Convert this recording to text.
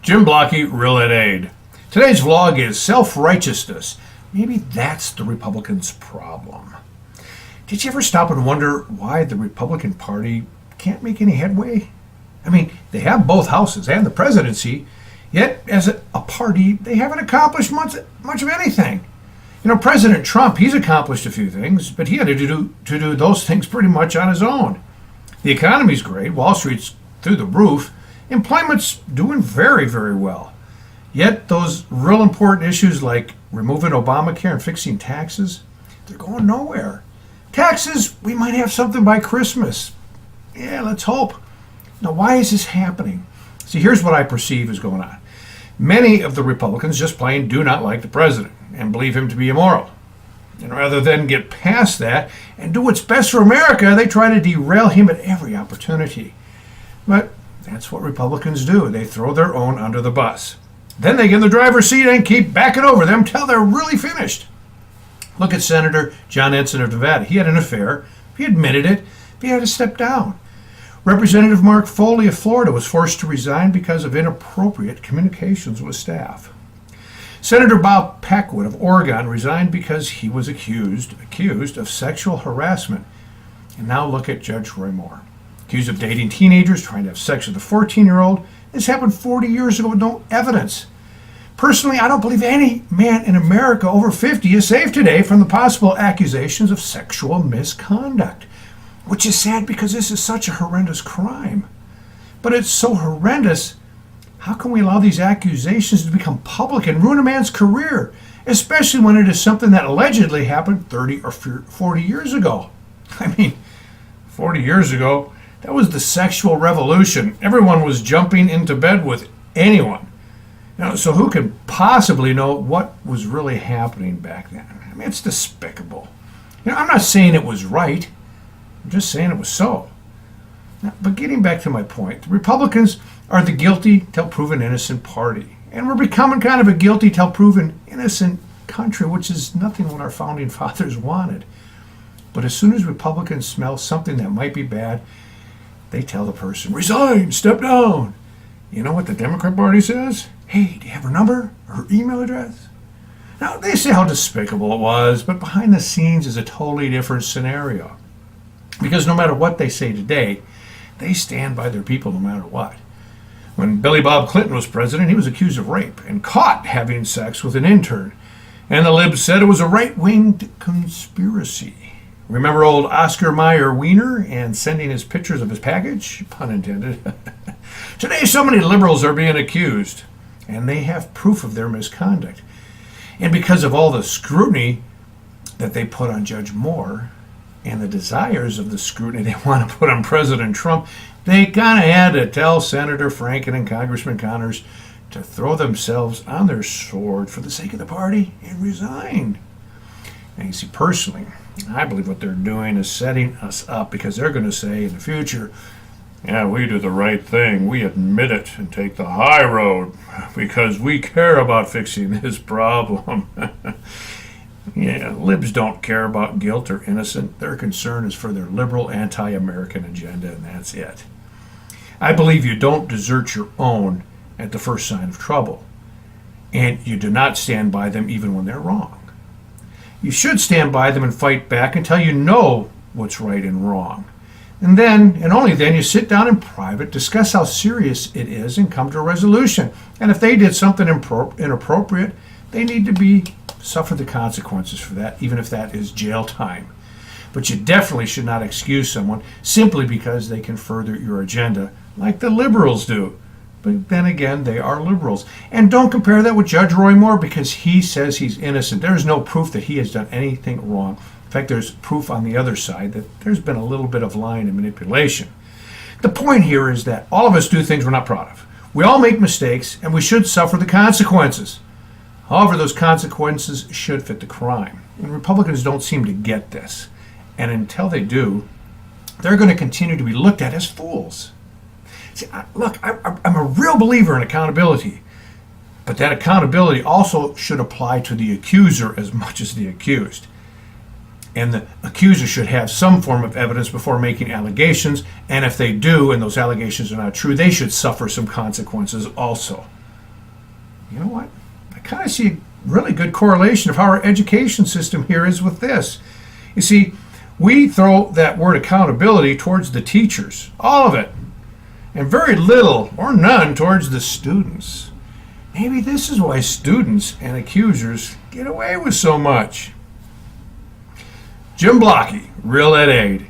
Jim Blocky, Real Ed Aid. Today's vlog is self-righteousness. Maybe that's the Republicans' problem. Did you ever stop and wonder why the Republican Party can't make any headway? I mean, they have both houses and the presidency, yet as a party, they haven't accomplished much of anything. You know, President Trump, he's accomplished a few things, but he had to do those things pretty much on his own. The economy's great, Wall Street's through the roof, employment's doing very, very well. Yet those real important issues like removing Obamacare and fixing taxes, they're going nowhere. Taxes, we might have something by Christmas. Yeah, let's hope. Now, why is this happening? See, here's what I perceive is going on. Many of the Republicans just plain do not like the president and believe him to be immoral. And rather than get past that and do what's best for America, they try to derail him at every opportunity. But that's what Republicans do. They throw their own under the bus. Then they get in the driver's seat and keep backing over them till they're really finished. Look at Senator John Ensign of Nevada. He had an affair. He admitted it. But he had to step down. Representative Mark Foley of Florida was forced to resign because of inappropriate communications with staff. Senator Bob Packwood of Oregon resigned because he was accused of sexual harassment. And now look at Judge Roy Moore. Accused of dating teenagers, trying to have sex with a 14-year-old. This happened 40 years ago with no evidence. Personally, I don't believe any man in America over 50 is safe today from the possible accusations of sexual misconduct, which is sad because this is such a horrendous crime. But it's so horrendous, how can we allow these accusations to become public and ruin a man's career, especially when it is something that allegedly happened 30 or 40 years ago? I mean, 40 years ago, that was the sexual revolution. Everyone was jumping into bed with anyone. So who can possibly know what was really happening back then? I mean, it's despicable. I'm not saying it was right. I'm just saying it was so. But getting back to my point, the Republicans are the guilty till proven innocent party. And we're becoming kind of a guilty till proven innocent country, which is nothing what our founding fathers wanted. But as soon as Republicans smell something that might be bad, they tell the person, resign, step down. You know what the Democrat Party says? Hey, do you have her number or her email address? Now, they say how despicable it was, but behind the scenes is a totally different scenario. Because no matter what they say today, they stand by their people no matter what. When Billy Bob Clinton was president, he was accused of rape and caught having sex with an intern. And the libs said it was a right-winged conspiracy. Remember old Oscar Mayer Wiener and sending his pictures of his package? Pun intended. Today, so many liberals are being accused, and they have proof of their misconduct. And because of all the scrutiny that they put on Judge Moore and the desires of the scrutiny they want to put on President Trump, they kind of had to tell Senator Franken and Congressman Connors to throw themselves on their sword for the sake of the party and resign. And you see, personally, I believe what they're doing is setting us up because they're going to say in the future, yeah, we do the right thing. We admit it and take the high road because we care about fixing this problem. Yeah, libs don't care about guilt or innocent. Their concern is for their liberal anti-American agenda, and that's it. I believe you don't desert your own at the first sign of trouble, and you do not stand by them even when they're wrong. You should stand by them and fight back until you know what's right and wrong. And then, and only then, you sit down in private, discuss how serious it is, and come to a resolution. And if they did something inappropriate, they need to suffer the consequences for that, even if that is jail time. But you definitely should not excuse someone simply because they can further your agenda, like the liberals do. But then again, they are liberals. And don't compare that with Judge Roy Moore because he says he's innocent. There's no proof that he has done anything wrong. In fact, there's proof on the other side that there's been a little bit of lying and manipulation. The point here is that all of us do things we're not proud of. We all make mistakes, and we should suffer the consequences. However, those consequences should fit the crime. And Republicans don't seem to get this. And until they do, they're going to continue to be looked at as fools. See, look, I'm a real believer in accountability, but that accountability also should apply to the accuser as much as the accused. And the accuser should have some form of evidence before making allegations, and if they do, and those allegations are not true, they should suffer some consequences also. You know what? I kind of see a really good correlation of how our education system here is with this. You see, we throw that word accountability towards the teachers, all of it, and very little or none towards the students. Maybe this is why students and accusers get away with so much. Jim Blocky, Real Ed Aid.